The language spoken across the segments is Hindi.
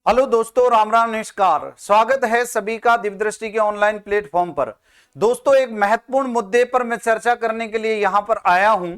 हेलो दोस्तों, राम राम नमस्कार। स्वागत है सभी का दिव्यदृष्टि के ऑनलाइन प्लेटफॉर्म पर। दोस्तों, एक महत्वपूर्ण मुद्दे पर मैं चर्चा करने के लिए यहां पर आया हूं।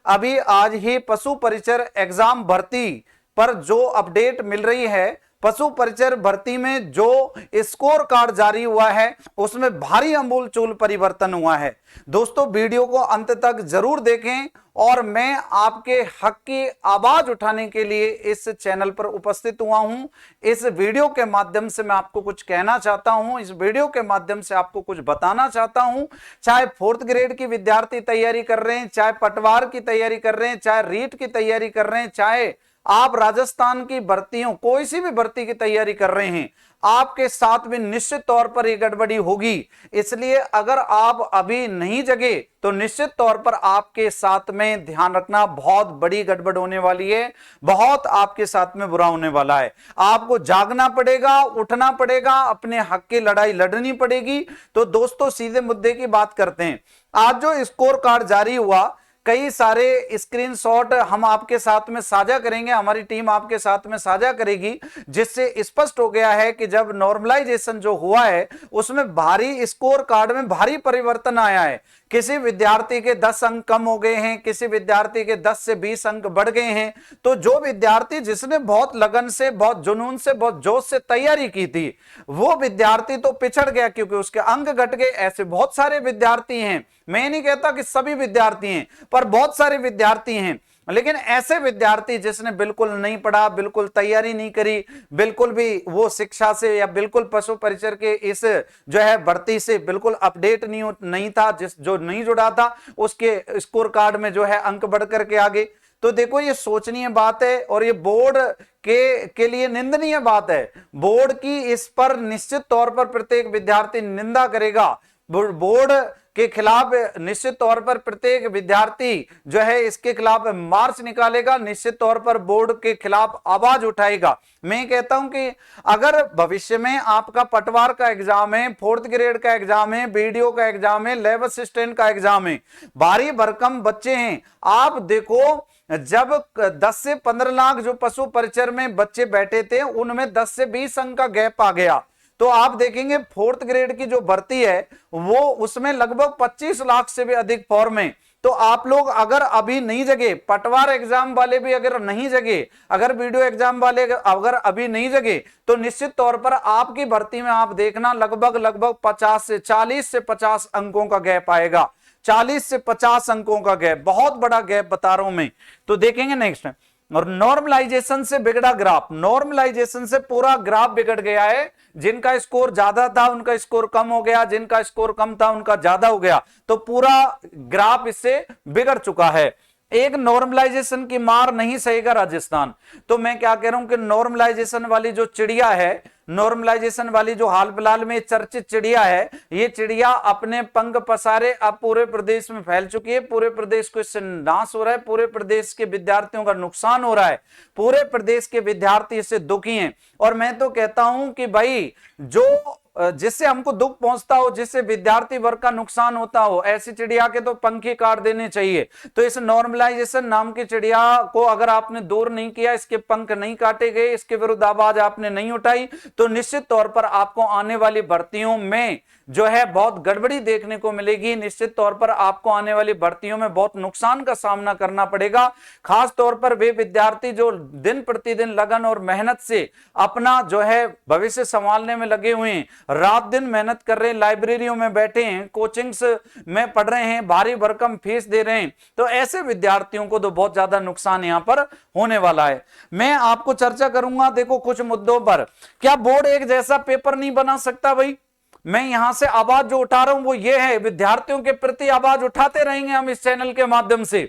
अभी आज ही पशु परिचर एग्जाम भर्ती पर जो अपडेट मिल रही है, पशु परिचर भर्ती में जो स्कोर कार्ड जारी हुआ है उसमें भारी आमूलचूल परिवर्तन हुआ है। दोस्तों, वीडियो को अंत तक जरूर देखें और मैं आपके हक की आवाज उठाने के लिए इस चैनल पर उपस्थित हुआ हूं। इस वीडियो के माध्यम से मैं आपको कुछ कहना चाहता हूं, इस वीडियो के माध्यम से आपको कुछ बताना चाहता हूं। चाहे 4th ग्रेड की विद्यार्थी तैयारी कर रहे हैं, चाहे पटवार की तैयारी कर रहे हैं, चाहे रीट की तैयारी कर रहे हैं, चाहे आप राजस्थान की भर्तियों कोई सी भी भर्ती की तैयारी कर रहे हैं, आपके साथ में निश्चित तौर पर यह गड़बड़ी होगी। इसलिए अगर आप अभी नहीं जगे तो निश्चित तौर पर आपके साथ में ध्यान रखना, बहुत बड़ी गड़बड़ होने वाली है, बहुत आपके साथ में बुरा होने वाला है। आपको जागना पड़ेगा, उठना पड़ेगा, अपने हक की लड़ाई लड़नी पड़ेगी। तो दोस्तों, सीधे मुद्दे की बात करते हैं। आज जो स्कोर कार्ड जारी हुआ, कई सारे स्क्रीनशॉट हम आपके साथ में साझा करेंगे, हमारी टीम आपके साथ में साझा करेगी, जिससे स्पष्ट हो गया है कि जब नॉर्मलाइजेशन जो हुआ है उसमें भारी स्कोर कार्ड में भारी परिवर्तन आया है। किसी विद्यार्थी के 10 अंक कम हो गए हैं, किसी विद्यार्थी के 10 से 20 अंक बढ़ गए हैं। तो जो विद्यार्थी जिसने बहुत लगन से, बहुत जुनून से, बहुत जोश से तैयारी की थी, वो विद्यार्थी तो पिछड़ गया क्योंकि उसके अंक घट गए। ऐसे बहुत सारे विद्यार्थी हैं, मैं नहीं कहता कि सभी विद्यार्थी हैं, पर बहुत सारे विद्यार्थी हैं। लेकिन ऐसे विद्यार्थी जिसने बिल्कुल नहीं पढ़ा, बिल्कुल तैयारी नहीं करी, बिल्कुल भी वो शिक्षा से या बिल्कुल पशु परिचर के इस जो है भर्ती से बिल्कुल अपडेट नहीं था, जिस जो नहीं जुड़ा था, उसके स्कोर कार्ड में जो है अंक बढ़ करके आ गए। तो देखो, ये सोचनीय बात है और ये बोर्ड के लिए निंदनीय बात है। बोर्ड की इस पर निश्चित तौर पर प्रत्येक विद्यार्थी निंदा करेगा। बोर्ड के खिलाफ निश्चित तौर पर प्रत्येक विद्यार्थी जो है इसके खिलाफ मार्च निकालेगा, निश्चित तौर पर बोर्ड के खिलाफ आवाज उठाएगा। मैं कहता हूं कि अगर भविष्य में आपका पटवार का एग्जाम है, 4th ग्रेड का एग्जाम है, बीडीओ का एग्जाम है, लैब असिस्टेंट का एग्जाम है, भारी भरकम बच्चे हैं, आप देखो जब 10 से 15 लाख जो पशु परिचर में बच्चे बैठे थे उनमें 10 से 20 अंक का गैप आ गया। तो आप देखेंगे 4th ग्रेड की जो भर्ती है वो उसमें लगभग 25 लाख से भी अधिक फॉर्म है। तो आप लोग अगर अभी नहीं जगे, पटवार एग्जाम वाले भी अगर नहीं जगे, अगर वीडियो एग्जाम वाले अगर अभी नहीं जगे, तो निश्चित तौर पर आपकी भर्ती में आप देखना लगभग 50 से 40 से 50 अंकों का गैप आएगा। 40 से 50 अंकों का गैप, बहुत बड़ा गैप बता रहा हूं मैं। तो देखेंगे नेक्स्ट। और नॉर्मलाइजेशन से बिगड़ा ग्राफ, नॉर्मलाइजेशन से पूरा ग्राफ बिगड़ गया है। जिनका स्कोर ज्यादा था उनका स्कोर कम हो गया, जिनका स्कोर कम था उनका ज्यादा हो गया। तो पूरा ग्राफ इससे बिगड़ चुका है। एक नॉर्मलाइजेशन की मार नहीं सहेगा राजस्थान। तो मैं क्या कह रहा हूं कि नॉर्मलाइजेशन वाली जो चिड़िया है, नॉर्मलाइजेशन वाली जो हाल फिलहाल में चर्चित चिड़िया है, ये चिड़िया अपने पंख पसारे अब पूरे प्रदेश में फैल चुकी है। पूरे प्रदेश को इससे नाश हो रहा है, पूरे प्रदेश के विद्यार्थियों का नुकसान हो रहा है, पूरे प्रदेश के विद्यार्थी इससे दुखी हैं। और मैं तो कहता हूं कि भाई, जो जिससे हमको दुख पहुंचता हो, जिससे विद्यार्थी वर्ग का नुकसान होता हो, ऐसी चिड़िया के तो पंख ही काट देने चाहिए। तो इस नॉर्मलाइजेशन नाम की चिड़िया को अगर आपने दूर नहीं किया, इसके पंख नहीं काटे गए, इसके विरुद्ध आवाज आपने नहीं उठाई, तो निश्चित तौर पर आपको आने वाली भर्तियों में जो है बहुत गड़बड़ी देखने को मिलेगी। निश्चित तौर पर आपको आने वाली भर्तियों में बहुत नुकसान का सामना करना पड़ेगा। खास तौर पर वे विद्यार्थी जो दिन प्रतिदिन लगन और मेहनत से अपना जो है भविष्य संभालने में लगे हुए हैं, रात दिन मेहनत कर रहे हैं, लाइब्रेरियों में बैठे हैं, कोचिंग्स में पढ़ रहे हैं, भारी भरकम फीस दे रहे हैं, तो ऐसे विद्यार्थियों को तो बहुत ज्यादा नुकसान यहां पर होने वाला है। मैं आपको चर्चा करूंगा, देखो कुछ मुद्दों पर। क्या बोर्ड एक जैसा पेपर नहीं बना सकता? भाई, मैं यहां से आवाज जो उठा रहा हूं वो ये है, विद्यार्थियों के प्रति आवाज उठाते रहेंगे हम इस चैनल के माध्यम से।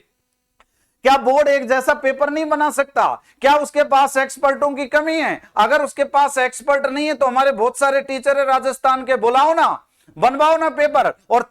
क्या बोर्ड एक जैसा पेपर नहीं बना सकता? क्या उसके पास एक्सपर्टों की कमी है? अगर उसके पास एक्सपर्ट नहीं है तो हमारे बहुत सारे टीचर है राजस्थान के, बुलाओ ना, बनवाओ ना पेपर। और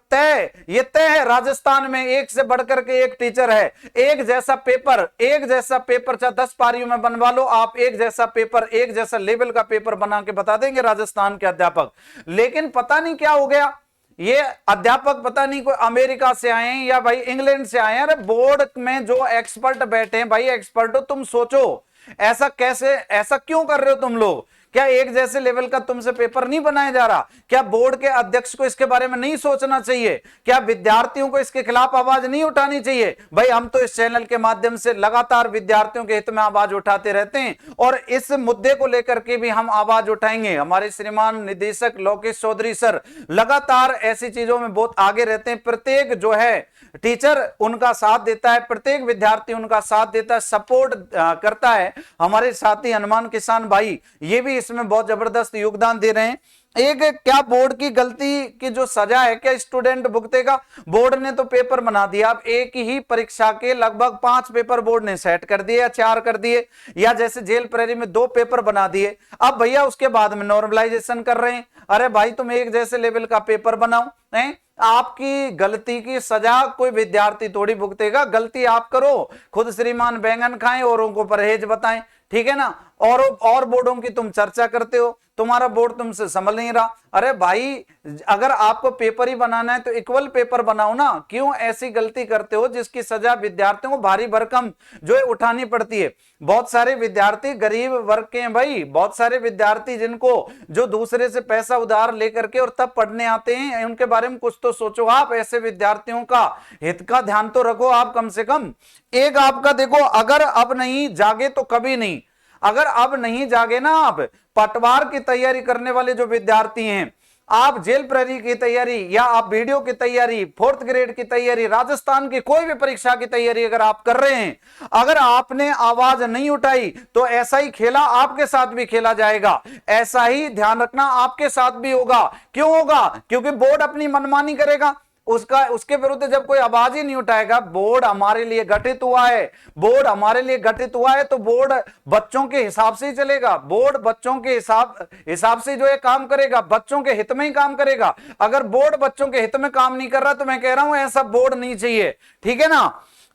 ये तय है राजस्थान में एक से बढ़कर के एक टीचर है। एक जैसा पेपर चाहे 10 पारियों में बनवा लो आप, एक जैसा पेपर, एक जैसा लेवल का पेपर बना के बता देंगे राजस्थान के अध्यापक। लेकिन पता नहीं क्या हो गया, ये अध्यापक पता नहीं कोई अमेरिका से आए हैं या भाई इंग्लैंड से आए हैं। अरे बोर्ड में जो एक्सपर्ट बैठे हैं, भाई एक्सपर्टो तुम सोचो, ऐसा कैसे, ऐसा क्यों कर रहे हो तुम लोग? क्या एक जैसे लेवल का तुमसे पेपर नहीं बनाया जा रहा? क्या बोर्ड के अध्यक्ष को इसके बारे में नहीं सोचना चाहिए? क्या विद्यार्थियों को इसके खिलाफ आवाज नहीं उठानी चाहिए? भाई हम तो इस चैनल के माध्यम से लगातार विद्यार्थियों के हित में आवाज उठाते रहते हैं और इस मुद्दे को लेकर के भी हम आवाज उठाएंगे। हमारे श्रीमान निदेशक लोकेश चौधरी सर लगातार ऐसी चीजों में बहुत आगे रहते हैं। प्रत्येक जो है टीचर उनका साथ देता है, प्रत्येक विद्यार्थी उनका साथ देता है, सपोर्ट करता है। हमारे साथी हनुमान किसान भाई ये भी इसमें बहुत जबरदस्त योगदान दे रहे हैं। एक क्या बोर्ड की गलती की जो सजा है क्या स्टूडेंट भुगतेगा? बोर्ड ने तो पेपर बना दिया, अब एक ही परीक्षा के लगभग 5 पेपर बोर्ड ने सेट कर दिए या 4 कर दिए, या जैसे जेल प्रहरी में 2 पेपर बना दिए। अब भैया उसके बाद में नॉर्मलाइजेशन कर रहे हैं। अरे भाई तुम एक जैसे लेवल का पेपर बनाओ, हैं? आपकी गलती की सजा कोई विद्यार्थी थोड़ी भुगतेगा। गलती आप करो, खुद श्रीमान बैंगन खाएं, औरों को परहेज बताएं, ठीक है ना? और बोर्डों की तुम चर्चा करते हो, तुम्हारा बोर्ड तुमसे संभल नहीं रहा। अरे भाई अगर आपको पेपर ही बनाना है तो इक्वल पेपर बनाओ ना, क्यों ऐसी गलती करते हो जिसकी सजा विद्यार्थियों को भारी भरकम जो है उठानी पड़ती है? बहुत सारे विद्यार्थी गरीब वर्ग के हैं भाई, बहुत सारे विद्यार्थी जिनको जो दूसरे से पैसा उधार लेकर के और तब पढ़ने आते हैं, उनके बारे में कुछ तो सोचो आप। ऐसे विद्यार्थियों का हित का ध्यान तो रखो आप कम से कम। एक आपका देखो, अगर अब नहीं जागे तो कभी नहीं। अगर अब नहीं जागे ना आप, पटवार की तैयारी करने वाले जो विद्यार्थी हैं, आप जेल प्रहरी की तैयारी या आप वीडियो की तैयारी, 4th ग्रेड की तैयारी, राजस्थान की कोई भी परीक्षा की तैयारी अगर आप कर रहे हैं, अगर आपने आवाज नहीं उठाई तो ऐसा ही खेला आपके साथ भी खेला जाएगा, ऐसा ही ध्यान रखना आपके साथ भी होगा। क्यों होगा? क्योंकि बोर्ड अपनी मनमानी करेगा, उसके विरुद्ध जब कोई आवाज ही नहीं उठाएगा। बोर्ड हमारे लिए गठित हुआ है, बोर्ड हमारे लिए गठित हुआ है तो बोर्ड बच्चों के हिसाब से ही चलेगा। बोर्ड बच्चों के हिसाब से जो है काम करेगा, बच्चों के हित में ही काम करेगा। अगर बोर्ड बच्चों के हित में काम नहीं कर रहा तो मैं कह रहा हूं ऐसा बोर्ड नहीं चाहिए, ठीक है ना?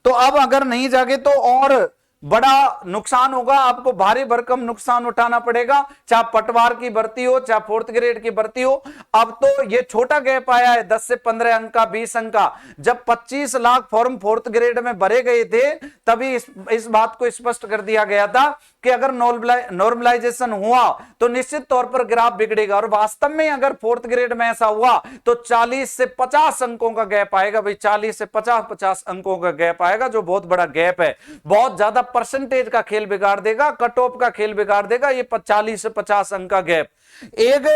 तो अब अगर नहीं जागे तो और बड़ा नुकसान होगा, आपको भारी भरकम नुकसान उठाना पड़ेगा, चाहे पटवार की भर्ती हो, चाहे 4th ग्रेड की भर्ती हो। अब तो ये छोटा गैप आया है 10 से 15 अंक का, 20 अंक का। जब 25 लाख फॉर्म 4th ग्रेड में भरे गए थे तभी इस बात को स्पष्ट कर दिया गया था कि अगर नॉर्मलाइजेशन हुआ तो निश्चित तौर पर ग्राफ बिगड़ेगा। और वास्तव में अगर 4th ग्रेड में ऐसा हुआ तो 40 से 50 अंकों का गैप आएगा भाई, 40 से 50 अंकों का गैप आएगा, जो बहुत बड़ा गैप है, बहुत ज्यादा परसेंटेज का खेल बिगाड़ देगा, कट ऑफ का खेल बिगाड़ देगा ये 40 से 50 अंक का गैप। एक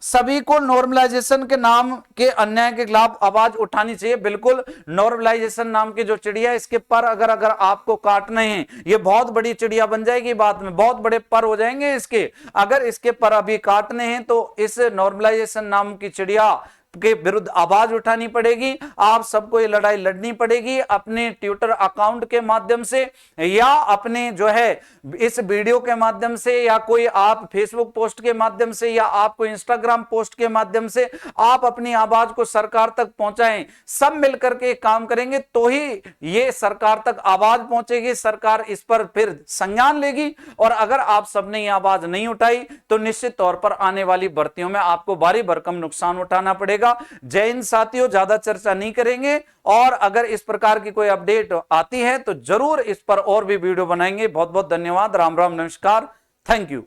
सभी को नॉर्मलाइजेशन के नाम के अन्याय के खिलाफ आवाज उठानी चाहिए। बिल्कुल, नॉर्मलाइजेशन नाम की जो चिड़िया, इसके पर अगर आपको काटने हैं, ये बहुत बड़ी चिड़िया बन जाएगी, बाद में बहुत बड़े पर हो जाएंगे इसके। अगर इसके पर अभी काटने हैं तो इस नॉर्मलाइजेशन नाम की चिड़िया के विरुद्ध आवाज उठानी पड़ेगी। आप सबको ये लड़ाई लड़नी पड़ेगी अपने ट्विटर अकाउंट के माध्यम से, या अपने जो है इस वीडियो के माध्यम से, या कोई आप फेसबुक पोस्ट के माध्यम से, या आपको इंस्टाग्राम पोस्ट के माध्यम से आप अपनी आवाज को सरकार तक पहुंचाएं। सब मिलकर के काम करेंगे तो ही ये सरकार तक आवाज पहुंचेगी, सरकार इस पर फिर संज्ञान लेगी। और अगर आप सबने ये आवाज नहीं उठाई तो निश्चित तौर पर आने वाली भर्तियों में आपको भारी भरकम नुकसान उठाना पड़ेगा। जय हिंद साथियों, ज्यादा चर्चा नहीं करेंगे, और अगर इस प्रकार की कोई अपडेट आती है तो जरूर इस पर और भी वीडियो बनाएंगे। बहुत बहुत धन्यवाद, राम राम, नमस्कार, थैंक यू।